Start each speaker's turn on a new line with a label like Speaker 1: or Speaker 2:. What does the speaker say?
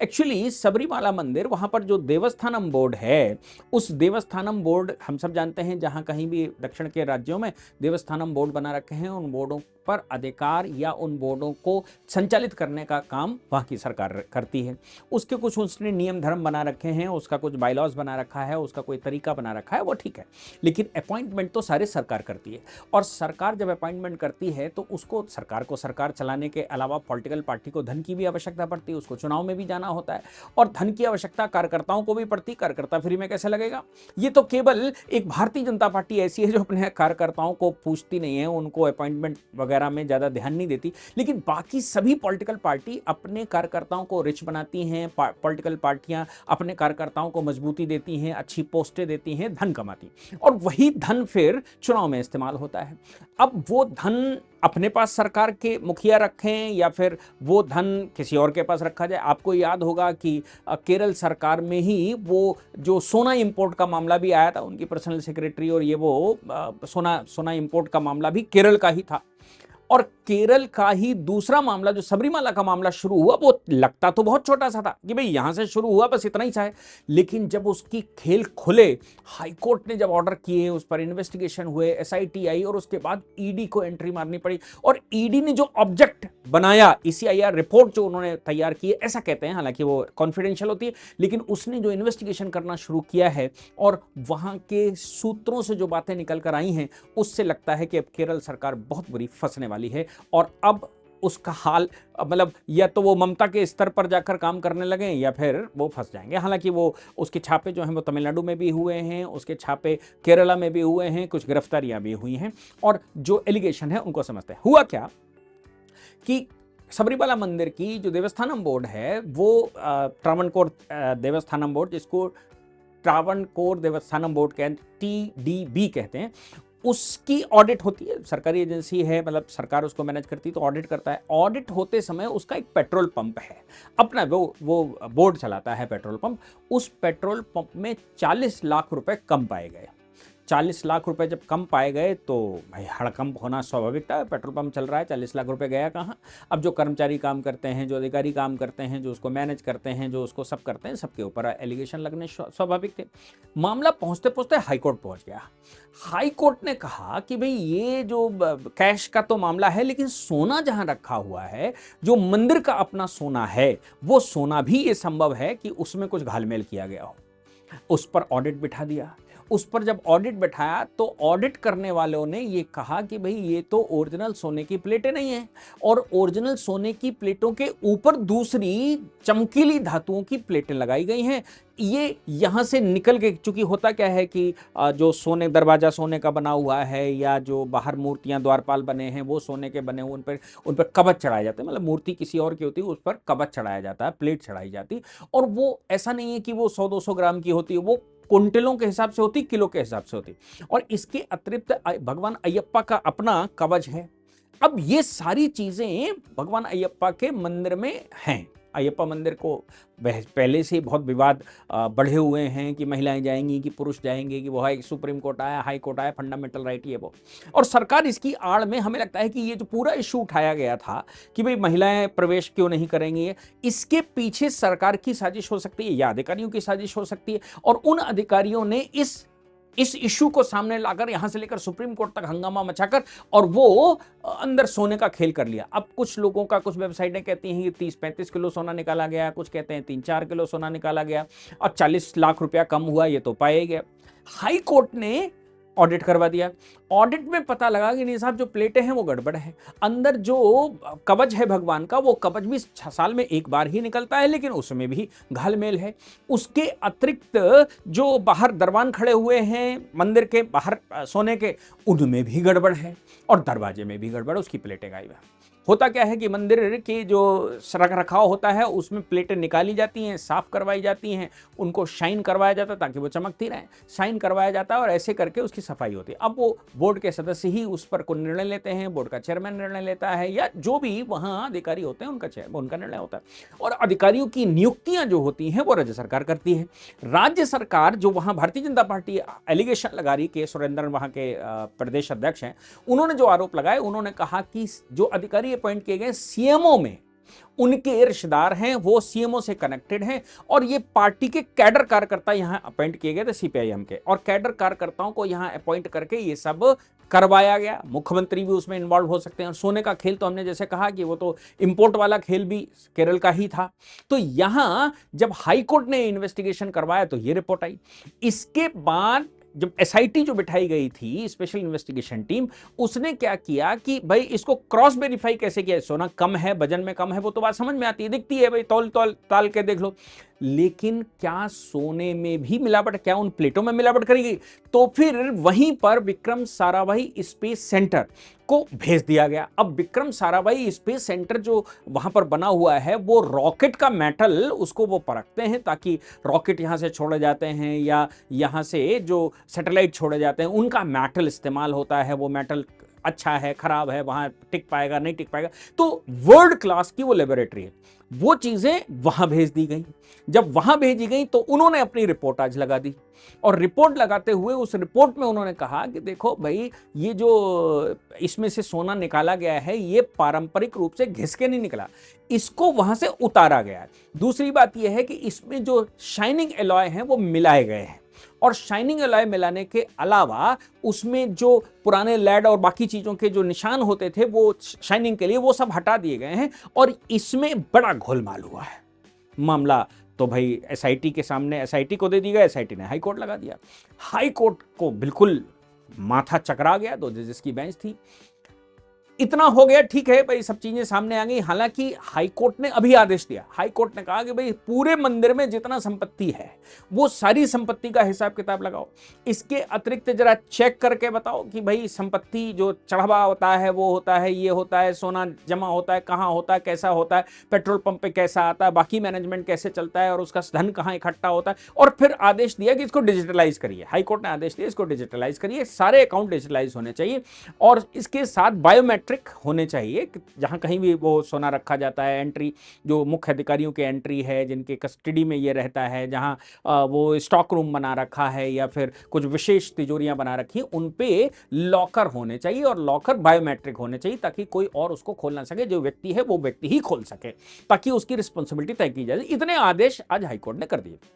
Speaker 1: Actually Sabarimala मंदिर, वहाँ पर जो देवस्थानम बोर्ड है, उस देवस्थानम बोर्ड, हम सब जानते हैं जहाँ कहीं भी दक्षिण के राज्यों में देवस्थानम बोर्ड बना रखे हैं, उन बोर्डों पर अधिकार या उन बोर्डों को संचालित करने का काम वहाँ की सरकार करती है। उसके कुछ उसने नियम धर्म बना रखे हैं, उसका कुछ बायलॉज बना रखा है, उसका कोई तरीका बना रखा है, वो ठीक है। लेकिन अपॉइंटमेंट तो सारे सरकार करती है, और सरकार जब अपॉइंटमेंट करती है तो उसको, सरकार को सरकार चलाने के अलावा पॉलिटिकल पार्टी को धन की भी आवश्यकता पड़ती है, उसको चुनाव में भी जाना होता है, और धन की आवश्यकता कार्यकर्ताओं को भी पड़ती। कार्यकर्ता फ्री में कैसे लगेगा? ये तो केवल एक भारतीय जनता पार्टी ऐसी है जो अपने कार्यकर्ताओं को पूछती नहीं है, उनको अपॉइंटमेंट वगैरह में ज्यादा ध्यान नहीं देती। लेकिन बाकी सभी पॉलिटिकल पार्टी अपने कार्यकर्ताओं को रिच बनाती हैं, पॉलिटिकल पार्टियां अपने कार्यकर्ताओं को मजबूती देती हैं, अच्छी पोस्टें देती हैं, धन कमाती, और वही धन फिर चुनाव में इस्तेमाल होता है। अब वो धन अपने पास सरकार के मुखिया रखें या फिर वो धन किसी और के पास रखा जाए। आपको याद होगा कि केरल सरकार में ही वो जो सोना इंपोर्ट का मामला भी आया था, उनकी पर्सनल सेक्रेटरी, और ये वो सोना इंपोर्ट का मामला भी केरल का ही था। और केरल का ही दूसरा मामला, जो सबरीमाला का मामला शुरू हुआ, वो लगता तो बहुत छोटा सा था कि भाई यहां से शुरू हुआ, बस इतना ही सा है। लेकिन जब उसकी खेल खुले, हाईकोर्ट ने जब ऑर्डर किए, उस पर इन्वेस्टिगेशन हुए, एसआईटी आई, और उसके बाद ईडी को एंट्री मारनी पड़ी, और ईडी ने जो ऑब्जेक्ट बनाया, ईसीआईआर रिपोर्ट जो उन्होंने तैयार की है, ऐसा कहते हैं, हालांकि वो कॉन्फिडेंशियल होती है, लेकिन उसने जो इन्वेस्टिगेशन करना शुरू किया है और वहां के सूत्रों से जो बातें निकल कर आई हैं, उससे लगता है कि अब केरल सरकार बहुत बुरी फंसने वाली है। और अब उसका हाल, मतलब या तो वो ममता के स्तर पर जाकर काम करने लगे या फिर वो फंस जाएंगे। हालांकि वो उसके छापे जो हैं वो तमिलनाडु में भी हुए हैं, उसके छापे केरला में भी हुए हैं, कुछ गिरफ्तारियां भी हुई हैं, और जो एलिगेशन है उनको समझते हैं। हुआ क्या कि सबरीमाला मंदिर की जो देवस्थानम बोर्ड है, वो त्रावणकोर देवस्थानम बोर्ड, जिसको त्रावणकोर देवस्थानम बोर्ड के TDB कहते हैं, उसकी ऑडिट होती है। सरकारी एजेंसी है, मतलब सरकार उसको मैनेज करती है, तो ऑडिट करता है। ऑडिट होते समय उसका एक पेट्रोल पंप है अपना, वो बोर्ड चलाता है पेट्रोल पंप। उस पेट्रोल पंप में 40 लाख रुपए कम पाए गए। 40 लाख रुपए जब कम पाए गए तो भाई हड़कंप होना स्वाभाविक था। पेट्रोल पंप चल रहा है, 40 लाख रुपए गया कहाँ? अब जो कर्मचारी काम करते हैं, जो अधिकारी काम करते हैं, जो उसको मैनेज करते हैं, जो उसको सब करते हैं, सबके ऊपर एलिगेशन लगने स्वाभाविक थे। मामला पहुंचते पहुंचते हाईकोर्ट पहुंच गया। हाईकोर्ट ने कहा कि भाई ये जो कैश का तो मामला है, लेकिन सोना जहां रखा हुआ है, जो मंदिर का अपना सोना है, वो सोना भी ये संभव है कि उसमें कुछ घालमेल किया गया हो। उस पर ऑडिट बिठा दिया। उस पर जब ऑडिट बैठाया तो ऑडिट करने वालों ने ये कहा कि भाई ये तो ओरिजिनल सोने की प्लेटें नहीं हैं, और ओरिजिनल सोने की प्लेटों के ऊपर दूसरी चमकीली धातुओं की प्लेटें लगाई गई हैं। ये यहां से निकल के, चूंकि होता क्या है कि जो सोने, दरवाजा सोने का बना हुआ है, या जो बाहर मूर्तियां द्वारपाल बने हैं वो सोने के बने हुए, उन पर कवच चढ़ाए जाते हैं। मतलब मूर्ति किसी और की होती है, उस पर कवच चढ़ाया जाता है, प्लेट चढ़ाई जाती है। और वो ऐसा नहीं है कि वो 100-200 ग्राम की होती है, वो कुंटलों के हिसाब से होती, किलो के हिसाब से होती। और इसके अतिरिक्त भगवान अयप्पा का अपना कवच है। अब ये सारी चीजें भगवान अयप्पा के मंदिर में हैं। अयप्पा मंदिर को पहले से बहुत विवाद बढ़े हुए हैं कि महिलाएं जाएंगी कि पुरुष जाएंगे, कि वो हाई सुप्रीम कोर्ट आया, हाई कोर्ट आया, फंडामेंटल राइट ये वो। और सरकार इसकी आड़ में, हमें लगता है कि ये जो पूरा इशू उठाया गया था कि भाई महिलाएं प्रवेश क्यों नहीं करेंगी, इसके पीछे सरकार की साजिश हो सकती है या अधिकारियों की साजिश हो सकती है। और उन अधिकारियों ने इस इशू को सामने लाकर यहां से लेकर सुप्रीम कोर्ट तक हंगामा मचाकर और वो अंदर सोने का खेल कर लिया। अब कुछ लोगों का, कुछ वेबसाइटें कहती हैं कि 30-35 किलो सोना निकाला गया, कुछ कहते हैं 3-4 किलो सोना निकाला गया, और 40 लाख रुपया कम हुआ, ये तो पाया गया। हाई कोर्ट ने ऑडिट करवा दिया। ऑडिट में पता लगा कि नहीं साहब, जो प्लेटें हैं वो गड़बड़ है। अंदर जो कवच है भगवान का, वो कवच भी 6 साल में एक बार ही निकलता है, लेकिन उसमें भी घालमेल है। उसके अतिरिक्त जो बाहर दरवान खड़े हुए हैं मंदिर के बाहर सोने के, उनमें भी गड़बड़ है, और दरवाजे में भी गड़बड़, उसकी प्लेटें गायब है। होता क्या है कि मंदिर की जो रख रखाव होता है उसमें प्लेटें निकाली जाती हैं, साफ करवाई जाती हैं, उनको शाइन करवाया जाता है ताकि वो चमकती रहें, शाइन करवाया जाता है, और ऐसे करके उसकी सफाई होती है। अब वो बोर्ड के सदस्य ही उस पर कोई निर्णय लेते हैं, बोर्ड का चेयरमैन निर्णय लेता है, या जो भी वहाँ अधिकारी होते हैं उनका निर्णय होता है। और अधिकारियों की नियुक्तियां जो होती हैं वो राज्य सरकार करती है। राज्य सरकार, जो वहाँ भारतीय जनता पार्टी एलिगेशन लगा रही, के सुरेंद्रन वहाँ के प्रदेश अध्यक्ष हैं, उन्होंने जो आरोप लगाए, उन्होंने कहा कि जो अधिकारी अपॉइंट किए गए सीएमओ में, उनके रिश्तेदार हैं, वो सीएमओ से कनेक्टेड हैं और ये पार्टी के कैडर कार्यकर्ता यहां अपॉइंट किए गए थे सीपीआईएम के, और कैडर कार्यकर्ताओं को यहां अपॉइंट करके ये सब करवाया गया। मुख्यमंत्री भी उसमें इन्वॉल्व हो सकते हैं। और सोने का खेल तो हमने जैसे कहा कि वो तो इंपोर्ट वाला खेल भी केरल का ही था। तो यहां जब हाई कोर्ट ने इन्वेस्टिगेशन करवाया तो ये रिपोर्ट आई। इसके बाद जब एसआईटी जो बिठाई गई थी, स्पेशल इन्वेस्टिगेशन टीम, उसने क्या किया कि भाई इसको क्रॉस वेरीफाई कैसे किया। सोना कम है, वजन में कम है, वो तो बात समझ में आती है, दिखती है भाई, तौल तौल ताल के देख लो। लेकिन क्या सोने में भी मिलावट, क्या उन प्लेटों में मिलावट करी गई? तो फिर वहीं पर विक्रम साराभाई स्पेस सेंटर को भेज दिया गया। अब विक्रम साराभाई स्पेस सेंटर जो वहां पर बना हुआ है, वो रॉकेट का मेटल उसको वो परखते हैं, ताकि रॉकेट यहां से छोड़े जाते हैं या यहां से जो सैटेलाइट छोड़े जाते हैं उनका मेटल इस्तेमाल होता है, वो मेटल अच्छा है, खराब है, वहां टिक पाएगा, नहीं टिक पाएगा। तो वर्ल्ड क्लास की वो लेबोरेटरी है। वो चीजें वहां भेज दी गई। जब वहां भेजी गई तो उन्होंने अपनी रिपोर्ट आज लगा दी, और रिपोर्ट लगाते हुए उस रिपोर्ट में उन्होंने कहा कि देखो भाई, ये जो इसमें से सोना निकाला गया है, ये पारंपरिक रूप से घिस के नहीं निकला, इसको वहां से उतारा गया है। दूसरी बात यह है कि इसमें जो शाइनिंग एलॉय हैं वो मिलाए गए हैं, और शाइनिंग एलॉय मिलाने के अलावा उसमें जो पुराने लेड और बाकी चीजों के जो निशान होते थे वो शाइनिंग के लिए, वो सब हटा दिए गए हैं, और इसमें बड़ा घोलमाल हुआ है। मामला तो भाई एसआईटी के सामने, एसआईटी को दे दिया, एसआईटी ने हाई कोर्ट लगा दिया। हाई कोर्ट को बिल्कुल माथा चकरा गया, 2 जजेस की बेंच थी। इतना हो गया, ठीक है भाई, सब चीजें सामने आ गई। हालांकि हाई कोर्ट ने अभी आदेश दिया। हाई कोर्ट ने कहा कि भाई पूरे मंदिर में जितना संपत्ति है वो सारी संपत्ति का हिसाब किताब लगाओ। इसके अतिरिक्त जरा चेक करके बताओ कि भाई संपत्ति जो चढ़ावा होता है, वो होता है, ये होता है, सोना जमा होता है, कहाँ होता है, कैसा होता है, पेट्रोल पंप पे कैसा आता है, बाकी मैनेजमेंट कैसे चलता है, और उसका धन कहाँ इकट्ठा होता है। और फिर आदेश दिया कि इसको डिजिटलाइज करिए। हाई कोर्ट ने आदेश दिया इसको डिजिटलाइज करिए, सारे अकाउंट डिजिटलाइज होने चाहिए, और इसके साथ बायोमेट्रिक होने चाहिए। जहां कहीं भी वो सोना रखा जाता है, एंट्री जो मुख्य अधिकारियों की एंट्री है, जिनके कस्टडी में ये रहता है, जहां वो स्टॉक रूम बना रखा है या फिर कुछ विशेष तिजोरियां बना रखी हैं, उन पे लॉकर होने चाहिए, और लॉकर बायोमेट्रिक होने चाहिए, ताकि कोई और उसको खोल ना सके। जो व्यक्ति है वो व्यक्ति ही खोल सके, ताकि उसकी रिस्पॉन्सिबिलिटी तय की जाए। इतने आदेश आज हाईकोर्ट ने कर दिए।